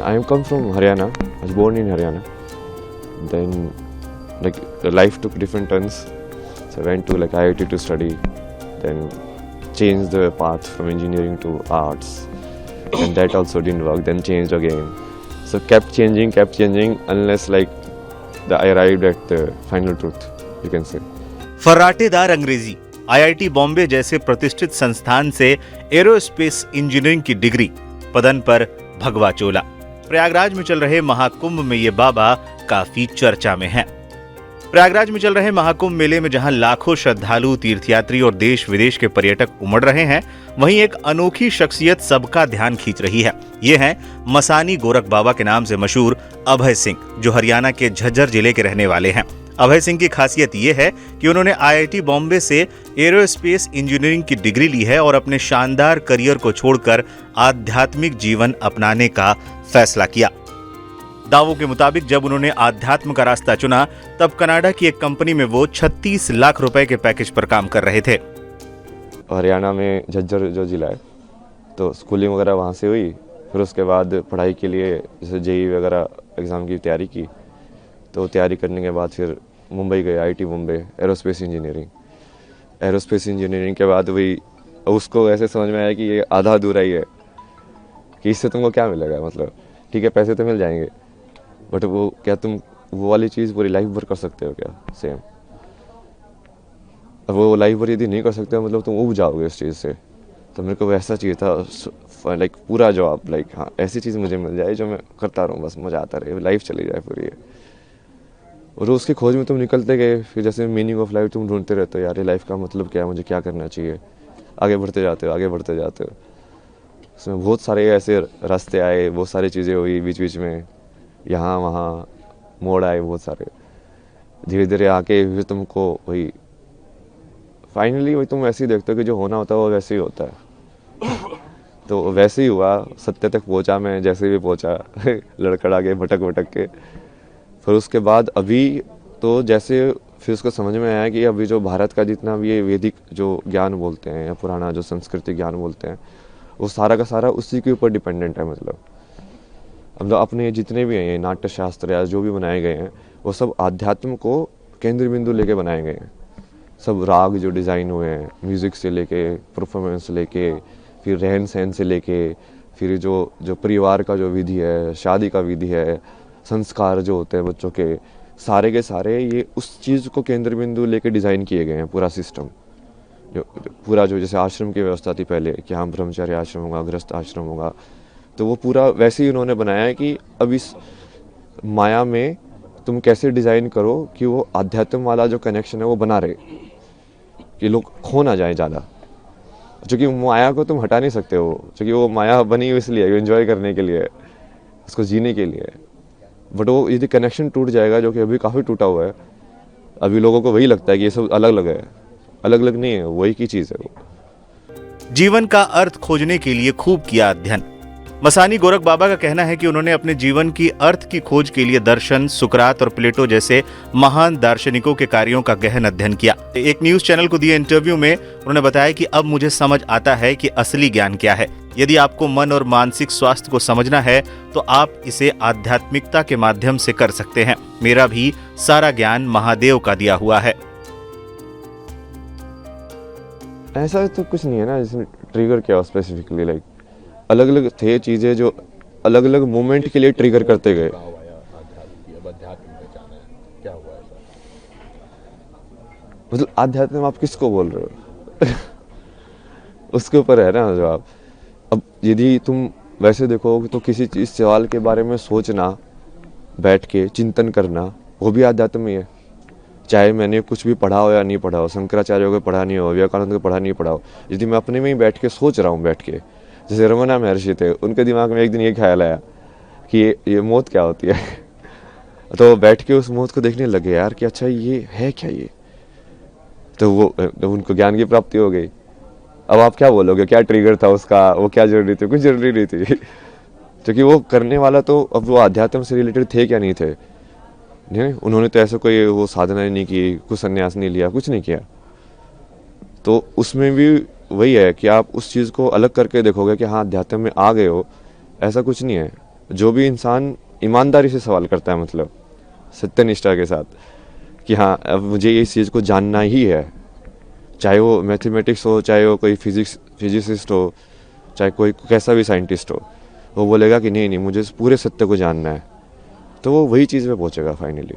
I am come from Haryana. I was born in Haryana. Then, like, the life took different turns. So I went to like IIT to study. Then changed the path from engineering to arts. And that also didn't work. Then changed again. So kept changing unless like I arrived at the final truth, you can say. फर्राटेदार अंग्रेजी, IIT Bombay जैसे प्रतिष्ठित संस्थान से aerospace engineering की degree, पदन पर भगवा चोला। प्रयागराज में चल रहे महाकुंभ में ये बाबा काफी चर्चा में हैं। प्रयागराज में चल रहे महाकुंभ मेले में जहां लाखों श्रद्धालु, तीर्थयात्री और देश विदेश के पर्यटक उमड़ रहे हैं, वहीं एक अनोखी शख्सियत सबका ध्यान खींच रही है। ये हैं मसानी गोरख बाबा के नाम से मशहूर अभय सिंह, जो हरियाणा के झज्जर जिले के रहने वाले हैं। अभय सिंह की खासियत ये है कि उन्होंने आईआईटी बॉम्बे से एरोस्पेस इंजीनियरिंग की डिग्री ली है और अपने शानदार करियर को छोड़कर आध्यात्मिक जीवन अपनाने का फैसला किया। दावों के मुताबिक जब उन्होंने आध्यात्म का रास्ता चुना, तब कनाडा की एक कंपनी में वो 36 लाख रुपए के पैकेज पर काम कर रहे थे। हरियाणा में झज्जर जो जिला है, तो स्कूलिंग वगैरह वहाँ से हुई। फिर उसके बाद पढ़ाई के लिए जैसे जेई वगैरह एग्ज़ाम की तैयारी की। तो तैयारी करने के बाद फिर मुंबई गए, आईआईटी मुंबई, एरोस्पेस इंजीनियरिंग के बाद वही उसको ऐसे समझ में आया कि ये आधा अधूरा ही है, कि इससे तुमको क्या मिलेगा। मतलब ठीक है, पैसे तो मिल जाएंगे, बट वो क्या तुम वो वाली चीज़ पूरी लाइफ भर कर सकते हो क्या सेम। अब वो लाइफ भर यदि नहीं कर सकते हो, मतलब तुम उब जाओगे इस चीज़ से। तो मेरे को वैसा चाहिए था, लाइक पूरा जॉब, लाइक हाँ ऐसी चीज़ मुझे मिल जाए जो मैं करता रहूँ, बस मज़ा आता रहे, लाइफ चली जाए पूरी। और उसकी खोज में तुम निकलते गए। फिर जैसे मीनिंग ऑफ लाइफ तुम ढूंढते रहते हो, यार ये लाइफ का मतलब क्या है, मुझे क्या करना चाहिए। आगे बढ़ते जाते हो। उसमें बहुत सारे ऐसे रास्ते आए, बहुत सारी चीज़ें हुई बीच बीच में, यहाँ वहाँ मोड़ आए बहुत सारे। धीरे धीरे आके फिर तुमको वही फाइनली वही तुम वैसे ही देखते हो कि जो होना होता है वो वैसे ही होता है। तो वैसे ही हुआ, सत्य तक पहुँचा मैं, जैसे भी पहुँचा लड़खड़ा के भटक के। फिर उसके बाद अभी तो जैसे फिर उसको समझ में आया कि अभी जो भारत का जितना भी ये वैदिक जो ज्ञान बोलते हैं या पुराना जो संस्कृति ज्ञान बोलते हैं, वो सारा का सारा उसी के ऊपर डिपेंडेंट है। मतलब अपने जितने भी हैं नाट्य शास्त्र या जो भी बनाए गए हैं, वो सब आध्यात्म को केंद्र बिंदु लेके बनाए गए हैं। सब राग जो डिज़ाइन हुए हैं, म्यूज़िक से लेके, परफॉर्मेंस लेके, फिर रहन सहन से लेके, फिर जो परिवार का जो विधि है, शादी का विधि है, संस्कार जो होते हैं बच्चों के सारे ये उस चीज़ को केंद्र बिंदु लेके डिज़ाइन किए गए हैं। पूरा सिस्टम जो जैसे आश्रम की व्यवस्था थी पहले कि हाँ ब्रह्मचर्य आश्रम होगा, गृहस्थ आश्रम होगा, तो वो पूरा वैसे ही उन्होंने बनाया है कि अब इस माया में तुम कैसे डिज़ाइन करो कि वो आध्यात्म वाला जो कनेक्शन है वो बना रहे, कि लोग खो ना जाए ज़्यादा। क्योंकि माया को तुम हटा नहीं सकते हो, क्योंकि वो माया बनी इसलिए एंजॉय करने के लिए, उसको जीने के लिए। बट वो यदि कनेक्शन टूट जाएगा, जो कि अभी काफ़ी टूटा हुआ है, अभी लोगों को वही लगता है कि ये सब अलग अलग है। अलग अलग नहीं है, वही की चीज़ है वो। जीवन का अर्थ खोजने के लिए खूब किया अध्ययन। मसानी गोरख बाबा का कहना है कि उन्होंने अपने जीवन की अर्थ की खोज के लिए दर्शन, सुकरात और प्लेटो जैसे महान दार्शनिकों के कार्यों का गहन अध्ययन किया। एक न्यूज चैनल को दिए इंटरव्यू में उन्होंने बताया कि अब मुझे समझ आता है कि असली ज्ञान क्या है। यदि आपको मन और मानसिक स्वास्थ्य को समझना है तो आप इसे आध्यात्मिकता के माध्यम से कर सकते हैं। मेरा भी सारा ज्ञान महादेव का दिया हुआ है। ऐसा तो कुछ नहीं है ना जिसमें ट्रिगर किया हो स्पेसिफिकली, लाइक अलग अलग थे चीज़ें जो अलग अलग मोमेंट के लिए ट्रिगर करते गए। मतलब आध्यात्म आप किसको बोल रहे हो उसके ऊपर है ना जवाब। अब यदि तुम वैसे देखो तो किसी चीज़ सवाल के बारे में सोचना, बैठ के चिंतन करना, वो भी आध्यात्म ही है। चाहे मैंने कुछ भी पढ़ा हो या नहीं पढ़ा हो, शंकराचार्य को पढ़ा नहीं हो, विवेकानंद को पढ़ा नहीं पढ़ा हो, यदि मैं अपने में ही बैठ के सोच रहा हूँ, बैठ के जैसे रमना महर्षि थे, उनके दिमाग में एक दिन ये ख्याल आया कि ये मौत क्या होती है तो बैठ के उस मौत को देखने लगे यार कि अच्छा ये है क्या ये, तो उनको ज्ञान की प्राप्ति हो गई। अब आप क्या बोलोगे, क्या ट्रिगर था उसका, वो क्या जरूरी थी? कुछ जरूरी नहीं थी क्योंकि वो करने वाला तो अब वो आध्यात्म से रिलेटेड थे क्या नहीं थे, नहीं उन्होंने तो ऐसा कोई वो साधना नहीं की, कुछ संन्यास नहीं लिया, कुछ नहीं किया। तो उसमें भी वही है कि आप उस चीज़ को अलग करके देखोगे कि हाँ अध्यात्म में आ गए हो, ऐसा कुछ नहीं है। जो भी इंसान ईमानदारी से सवाल करता है, मतलब सत्यनिष्ठा के साथ कि हाँ अब मुझे इस चीज़ को जानना ही है, चाहे वो मैथमेटिक्स हो, चाहे वो कोई फिजिसिस्ट हो, चाहे कोई कैसा भी साइंटिस्ट हो, वो बोलेगा कि नहीं नहीं मुझे इस पूरे सत्य को जानना है, तो वो वही चीज़ में पहुंचेगा फाइनली।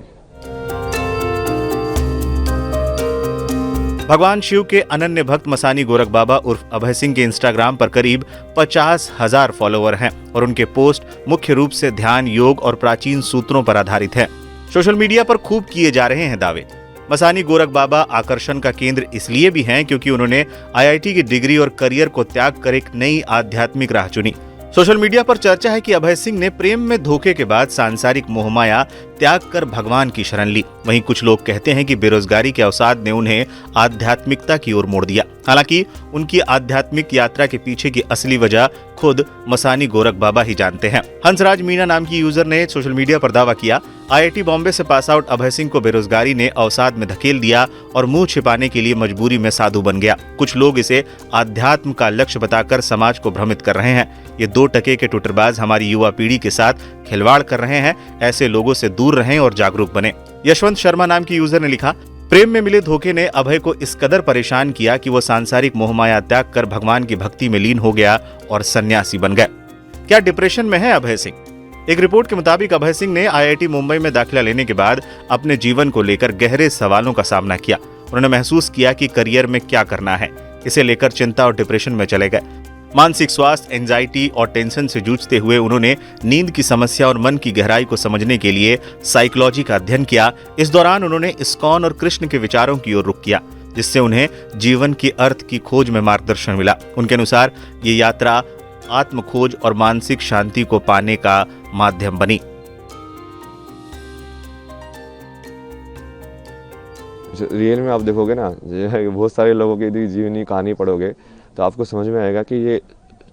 भगवान शिव के अनन्य भक्त मसानी गोरख बाबा उर्फ अभय सिंह के इंस्टाग्राम पर करीब 50,000 फॉलोवर हैं और उनके पोस्ट मुख्य रूप से ध्यान, योग और प्राचीन सूत्रों पर आधारित हैं। सोशल मीडिया पर खूब किए जा रहे हैं दावे। मसानी गोरख बाबा आकर्षण का केंद्र इसलिए भी हैं क्योंकि उन्होंने IIT की डिग्री और करियर को त्याग कर एक नई आध्यात्मिक राह चुनी। सोशल मीडिया पर चर्चा है कि अभय सिंह ने प्रेम में धोखे के बाद सांसारिक मोहमाया त्याग कर भगवान की शरण ली। वहीं कुछ लोग कहते हैं कि बेरोजगारी के अवसाद ने उन्हें आध्यात्मिकता की ओर मोड़ दिया। हालांकि उनकी आध्यात्मिक यात्रा के पीछे की असली वजह खुद मसानी गोरख बाबा ही जानते हैं। हंसराज मीना नाम की यूजर ने सोशल मीडिया पर दावा किया, IIT बॉम्बे से पास आउट अभय सिंह को बेरोजगारी ने अवसाद में धकेल दिया और मुंह छिपाने के लिए मजबूरी में साधु बन गया। कुछ लोग इसे अध्यात्म का लक्ष्य बताकर समाज को भ्रमित कर रहे हैं। ये 2 टके के टुटरबाज हमारी युवा पीढ़ी के साथ खिलवाड़ कर रहे हैं। ऐसे लोगों से दूर रहें और जागरूक बने। यशवंत शर्मा नाम की यूजर ने लिखा, प्रेम में मिले धोखे ने अभय को इस कदर परेशान किया कि वो सांसारिक मोहमाया त्याग कर भगवान की भक्ति में लीन हो गया और सन्यासी बन गए। क्या डिप्रेशन में है अभय सिंह? एक रिपोर्ट के मुताबिक अभय सिंह ने IIT मुंबई में दाखिला लेने के बाद अपने जीवन को लेकर गहरे सवालों का सामना किया। उन्होंने महसूस किया कि करियर में क्या करना है। इसे लेकर चिंता और डिप्रेशन में चले गए। मानसिक स्वास्थ्य, एंजाइटी और टेंशन से जूझते हुए उन्होंने नींद की समस्या और मन की गहराई को समझने के लिए साइकोलॉजी का अध्ययन किया। इस दौरान उन्होंने इस्कॉन और कृष्ण के विचारों की ओर रुख किया, जिससे उन्हें जीवन के अर्थ की खोज में मार्गदर्शन मिला। उनके अनुसार ये यात्रा आत्म खोज और मानसिक शांति को पाने का माध्यम बनी। रियल में आप देखोगे ना, बहुत सारे लोगों की जीवनी कहानी पढ़ोगे तो आपको समझ में आएगा कि ये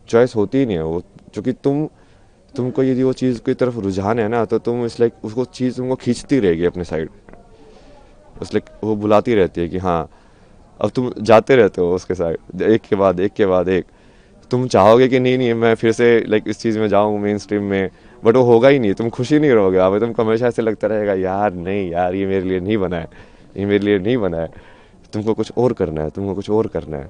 चॉइस होती ही नहीं है वो, क्योंकि तुमको यदि वो चीज़ की तरफ रुझान है ना, तो तुम इस लाइक उसको चीज़ तुमको खींचती रहेगी अपने साइड, उस लाइक वो बुलाती रहती है कि हाँ अब तुम जाते रहते हो उसके साइड, एक के बाद एक। तुम चाहोगे कि नहीं मैं फिर से लाइक इस चीज़ में जाऊँ मेन स्ट्रीम में, बट वो होगा ही नहीं, तुम खुशी नहीं रहोगे। अब तुमको हमेशा ऐसे लगता रहेगा यार नहीं यार ये मेरे लिए नहीं बना है, तुमको कुछ और करना है।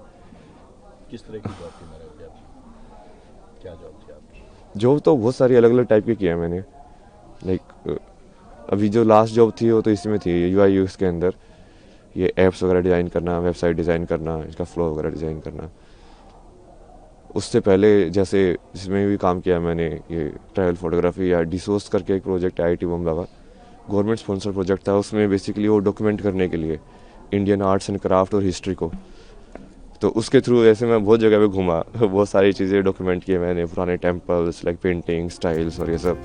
किस तरह की जॉब थी मेरा आपकी? क्या जॉब थी आपकी? जॉब तो बहुत सारी अलग अलग टाइप की किया मैंने। लाइक अभी जो लास्ट जॉब थी वो तो इसमें थी UI UX के अंदर, ये ऐप्स वगैरह डिज़ाइन करना, वेबसाइट डिज़ाइन करना, इसका फ्लो वगैरह डिज़ाइन करना। उससे पहले जैसे जिसमें भी काम किया मैंने, ये ट्रैवल फोटोग्राफी या डिसोस करके एक प्रोजेक्ट IIT बॉम्बे का गवर्नमेंट स्पॉन्सर प्रोजेक्ट था। उसमें बेसिकली वो डॉक्यूमेंट करने के लिए इंडियन आर्ट्स एंड क्राफ्ट और हिस्ट्री को, तो उसके थ्रू ऐसे मैं बहुत जगह पे घूमा, बहुत सारी चीज़ें डॉक्यूमेंट किए मैंने, पुराने टेम्पल्स लाइक पेंटिंग स्टाइल्स और ये सब।